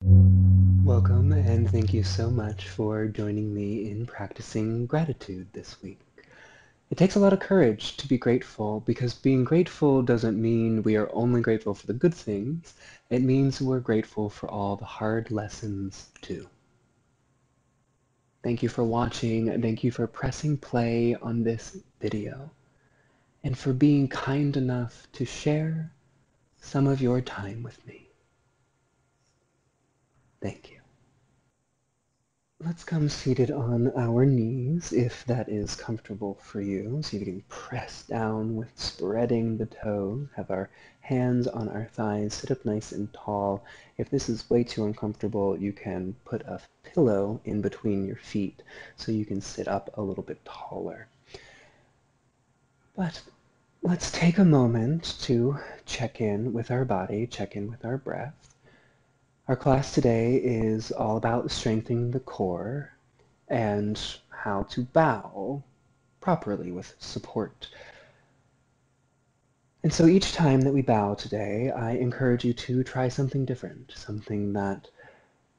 Welcome, and thank you so much for joining me in practicing gratitude this week. It takes a lot of courage to be grateful because being grateful doesn't mean we are only grateful for the good things. It means we're grateful for all the hard lessons too. Thank you for watching, and thank you for pressing play on this video, and for being kind enough to share some of your time with me. Thank you. Let's come seated on our knees, if that is comfortable for you. So you can press down with spreading the toes, have our hands on our thighs, sit up nice and tall. If this is way too uncomfortable, you can put a pillow in between your feet so you can sit up a little bit taller. But let's take a moment to check in with our body, check in with our breath. Our class today is all about strengthening the core and how to bow properly with support. And so each time that we bow today, I encourage you to try something different, something that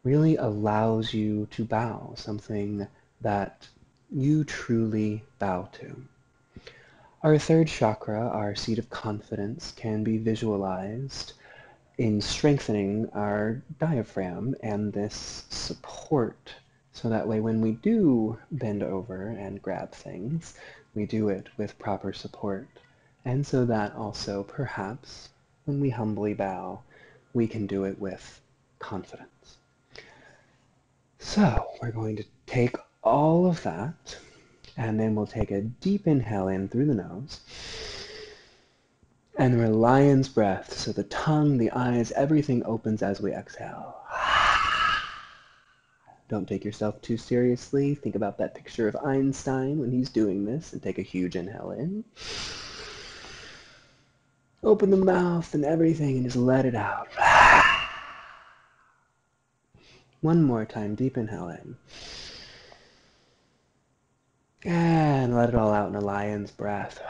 really allows you to bow, something that you truly bow to. Our third chakra, our seat of confidence, can be visualized in strengthening our diaphragm and this support, so that way when we do bend over and grab things, we do it with proper support. And so that also, perhaps, when we humbly bow, we can do it with confidence. So we're going to take all of that, and then we'll take a deep inhale in through the nose. And we're lion's breath, so the tongue, the eyes, everything opens as we exhale. Don't take yourself too seriously. Think about that picture of Einstein when he's doing this, and take a huge inhale in. Open the mouth and everything and just let it out. One more time, deep inhale in. And let it all out in a lion's breath.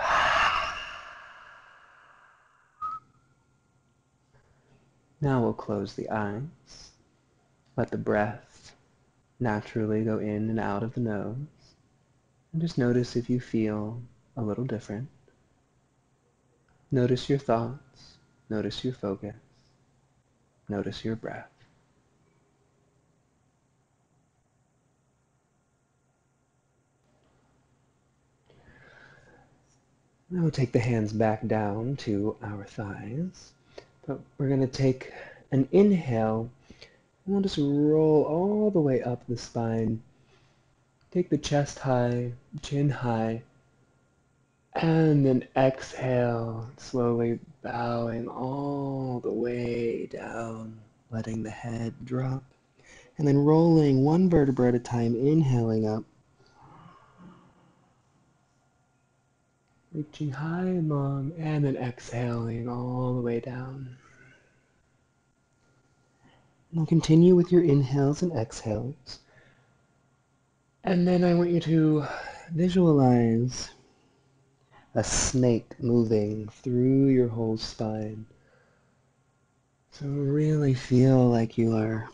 Now we'll close the eyes. Let the breath naturally go in and out of the nose. And just notice if you feel a little different. Notice your thoughts. Notice your focus. Notice your breath. Now we'll take the hands back down to our thighs. But we're going to take an inhale, and we'll just roll all the way up the spine. Take the chest high, chin high, and then exhale, slowly bowing all the way down, letting the head drop, and then rolling one vertebra at a time, inhaling up, reaching high and long, and then exhaling all the way down. Now continue with your inhales and exhales. And then I want you to visualize a snake moving through your whole spine. So really feel like you are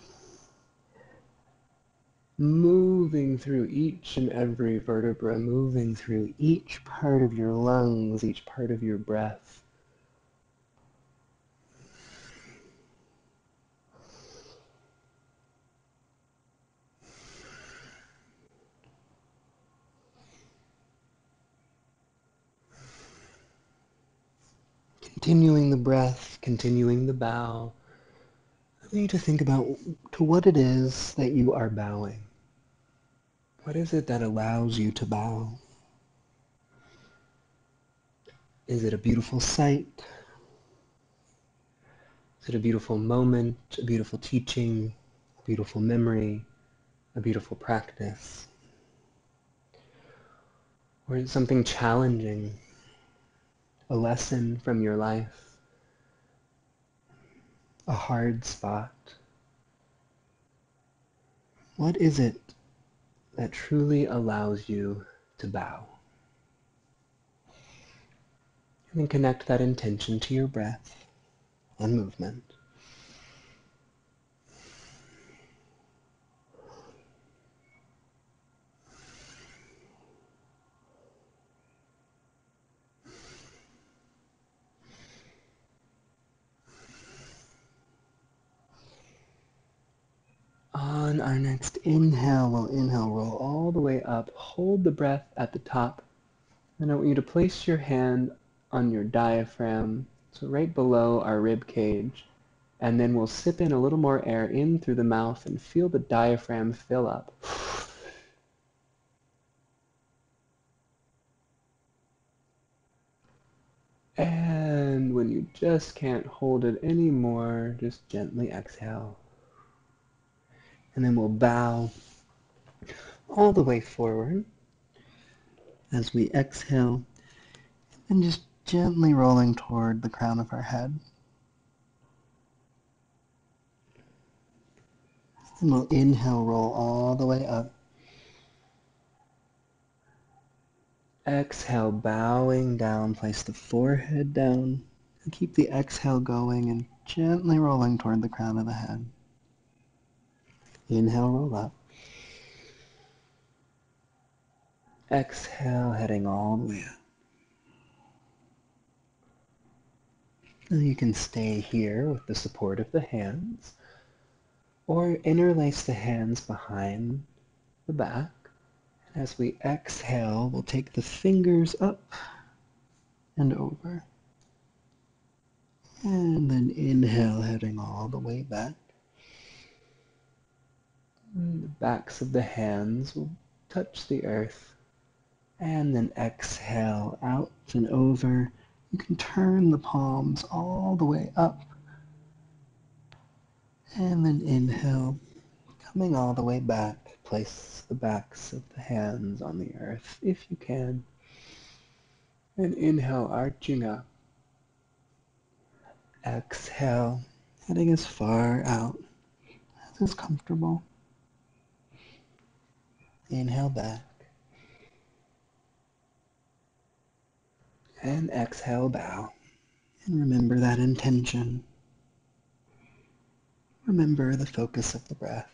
moving through each and every vertebra, moving through each part of your lungs, each part of your breath. Continuing the breath, continuing the bow. I want you to think about to what it is that you are bowing. What is it that allows you to bow? Is it a beautiful sight? Is it a beautiful moment, a beautiful teaching, a beautiful memory, a beautiful practice? Or is it something challenging, a lesson from your life, a hard spot? What is it that truly allows you to bow? And then connect that intention to your breath and movement. On our next inhale, we'll inhale, roll all the way up, hold the breath at the top, and I want you to place your hand on your diaphragm, so right below our rib cage, and then we'll sip in a little more air in through the mouth and feel the diaphragm fill up. And when you just can't hold it anymore, just gently exhale. And then we'll bow all the way forward as we exhale and just gently rolling toward the crown of our head. And we'll inhale, roll all the way up. Exhale, bowing down, place the forehead down, and keep the exhale going and gently rolling toward the crown of the head. Inhale, roll up. Exhale, heading all the way up. Now you can stay here with the support of the hands, or interlace the hands behind the back. As we exhale, we'll take the fingers up and over. And then inhale, heading all the way back. And the backs of the hands will touch the earth. And then exhale, out and over. You can turn the palms all the way up. And then inhale, coming all the way back. Place the backs of the hands on the earth if you can. And inhale, arching up. Exhale, heading as far out as is comfortable. Inhale back. And exhale, bow. And remember that intention. Remember the focus of the breath.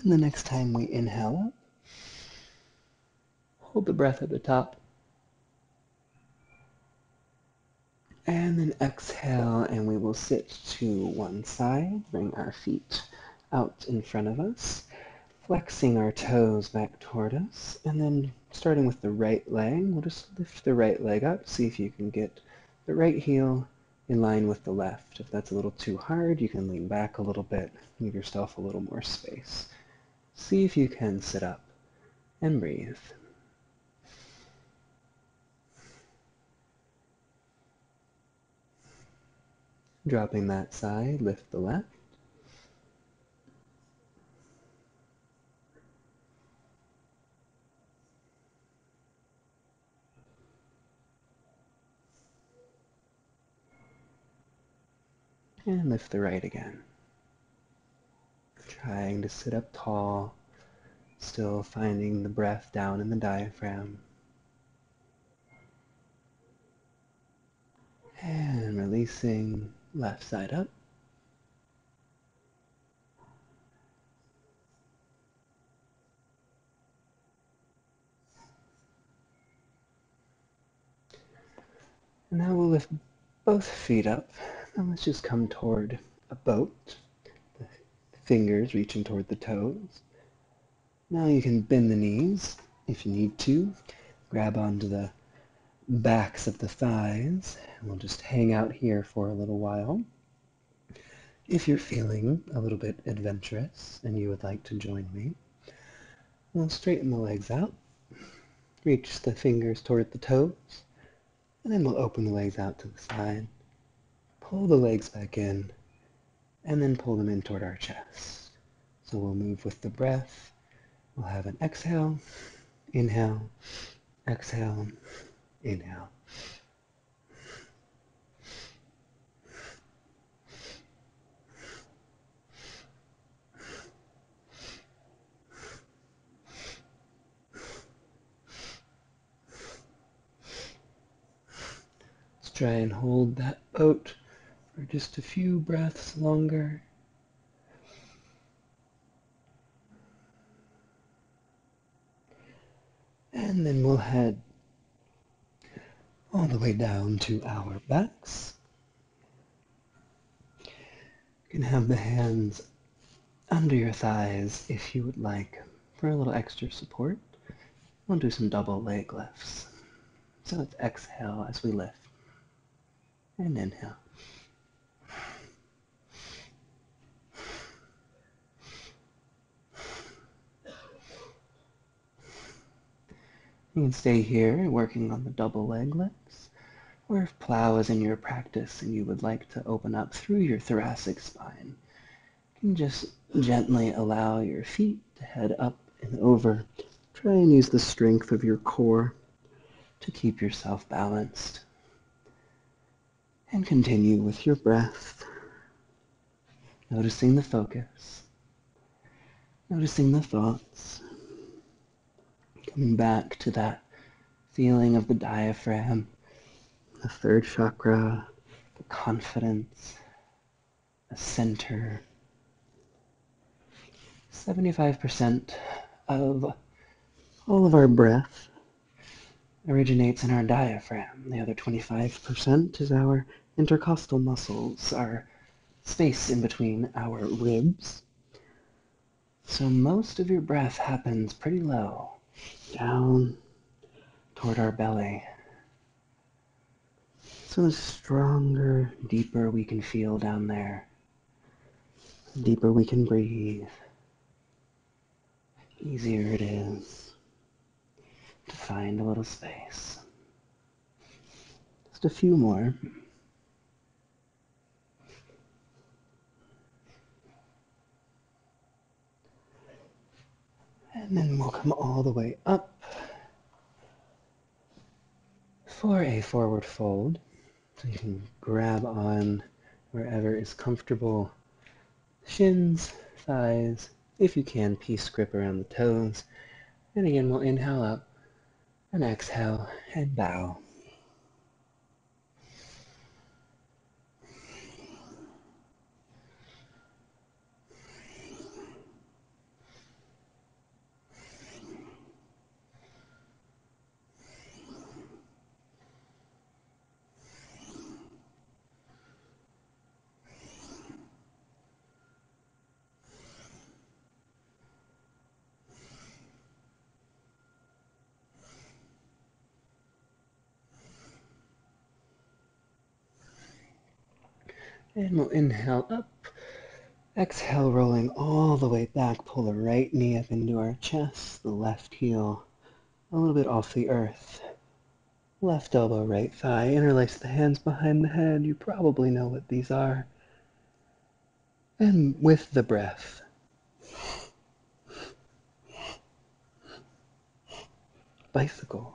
And the next time we inhale up, hold the breath at the top. And then exhale, and we will sit to one side, bring our feet out in front of us, flexing our toes back toward us, and then starting with the right leg, we'll just lift the right leg up, see if you can get the right heel in line with the left. If that's a little too hard, you can lean back a little bit, give yourself a little more space. See if you can sit up and breathe. Dropping that side, lift the left. And lift the right again. Trying to sit up tall, still finding the breath down in the diaphragm. And releasing, left side up. And now we'll lift both feet up. And let's just come toward a boat. The fingers reaching toward the toes. Now you can bend the knees if you need to. Grab onto the backs of the thighs. And we'll just hang out here for a little while. If you're feeling a little bit adventurous and you would like to join me, we'll straighten the legs out. Reach the fingers toward the toes. And then we'll open the legs out to the side. Pull the legs back in. And then pull them in toward our chest. So we'll move with the breath. We'll have an exhale, inhale, exhale, inhale. try and hold that boat for just a few breaths longer. And then we'll head all the way down to our backs. You can have the hands under your thighs if you would like for a little extra support. We'll do some double leg lifts. So let's exhale as we lift. And inhale. You can stay here working on the double leg lifts, or if plow is in your practice and you would like to open up through your thoracic spine, you can just gently allow your feet to head up and over. Try and use the strength of your core to keep yourself balanced. And continue with your breath, noticing the focus, noticing the thoughts, coming back to that feeling of the diaphragm, the third chakra, the confidence, the center. 75% of all of our breath originates in our diaphragm. The other 25% is our intercostal muscles, our space in between our ribs. So most of your breath happens pretty low, down toward our belly. So the stronger, deeper we can feel down there, the deeper we can breathe, the easier it is to find a little space. Just a few more. And then we'll come all the way up for a forward fold. So you can grab on wherever is comfortable. Shins, thighs, if you can, peace grip around the toes. And again, we'll inhale up and exhale and bow. And we'll inhale up. Exhale, rolling all the way back. Pull the right knee up into our chest, the left heel a little bit off the earth. Left elbow, right thigh. Interlace the hands behind the head. You probably know what these are. And with the breath, bicycles.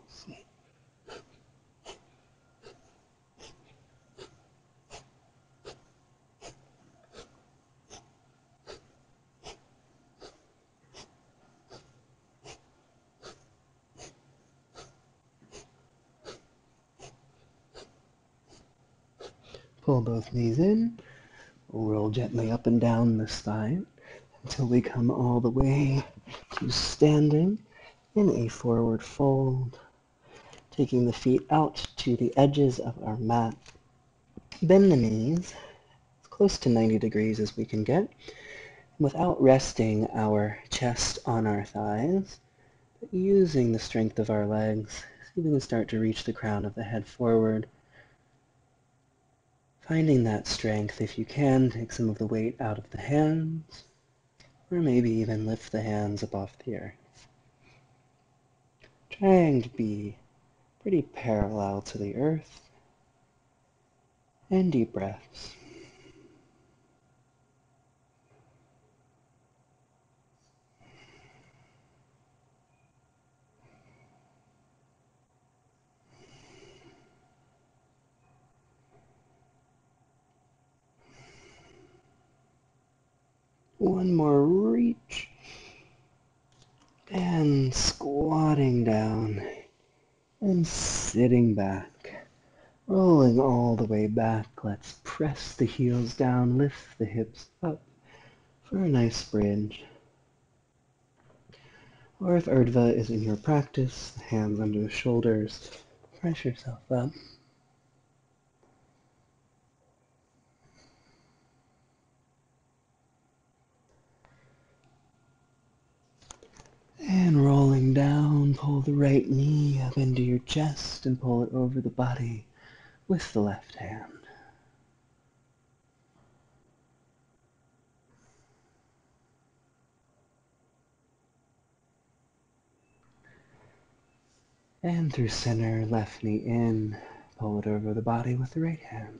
Pull both knees in. Roll gently up and down the spine until we come all the way to standing in a forward fold. Taking the feet out to the edges of our mat. Bend the knees as close to 90 degrees as we can get without resting our chest on our thighs, but using the strength of our legs. See if we can start to reach the crown of the head forward. Finding that strength, if you can, take some of the weight out of the hands, or maybe even lift the hands up off the earth. Trying to be pretty parallel to the earth. And deep breaths. One more reach. And squatting down and sitting back Rolling all the way back, let's press the heels down, lift the hips up for a nice bridge. Or if Urdhva is in your practice, hands under the shoulders, press yourself up. And rolling down, pull the right knee up into your chest and pull it over the body with the left hand. And through center, left knee in, pull it over the body with the right hand.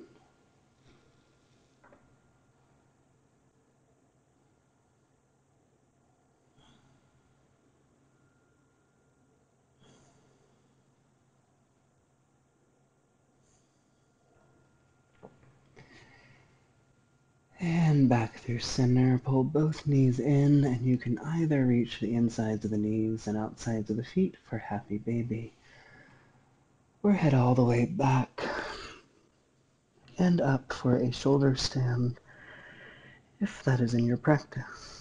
And back through center, pull both knees in, and you can either reach the insides of the knees and outsides of the feet for happy baby, or head all the way back and up for a shoulder stand, if that is in your practice.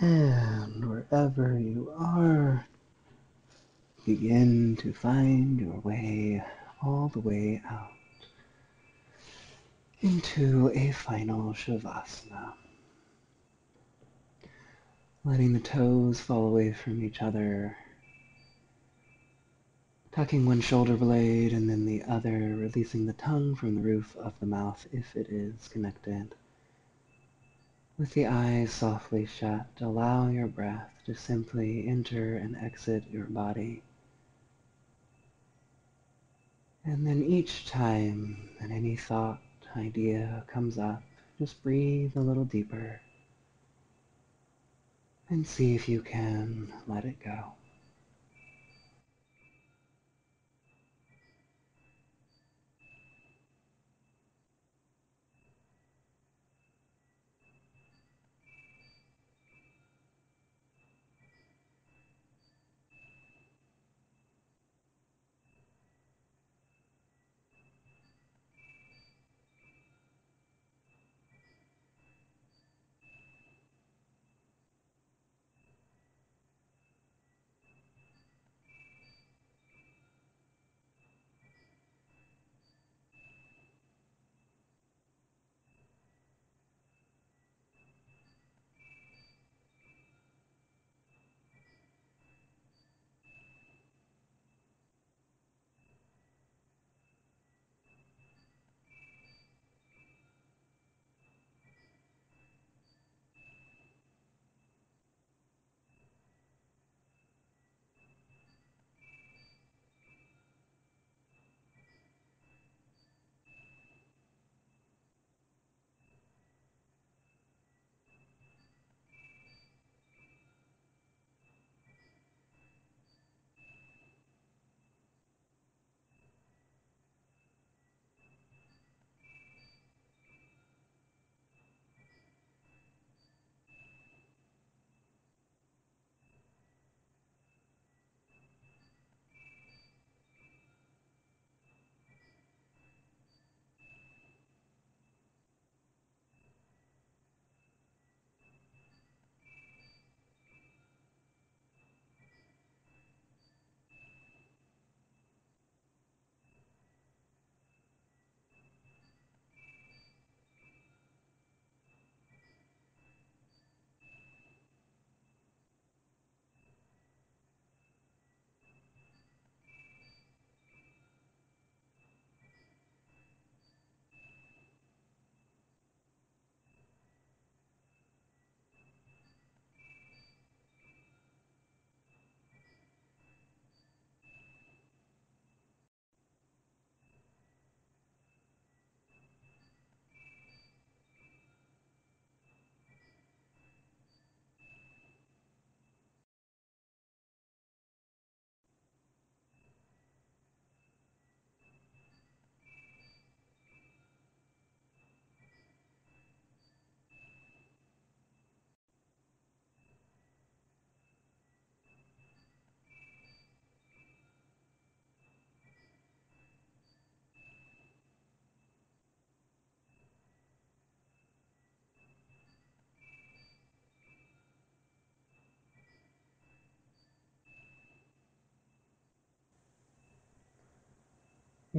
And wherever you are, begin to find your way all the way out into a final Shavasana. Letting the toes fall away from each other, tucking one shoulder blade and then the other, releasing the tongue from the roof of the mouth if it is connected. With the eyes softly shut, allow your breath to simply enter and exit your body. And then each time that any thought, idea comes up, just breathe a little deeper and see if you can let it go.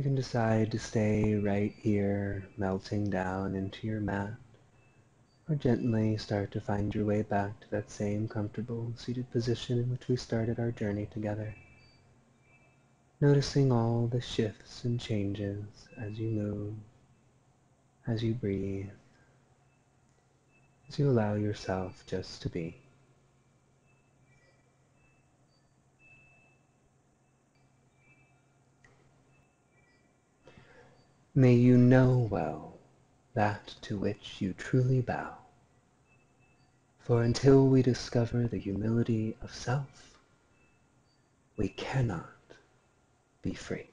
You can decide to stay right here, melting down into your mat, or gently start to find your way back to that same comfortable seated position in which we started our journey together. Noticing all the shifts and changes as you move, as you breathe, as you allow yourself just to be. May you know well that to which you truly bow, for until we discover the humility of self, we cannot be free.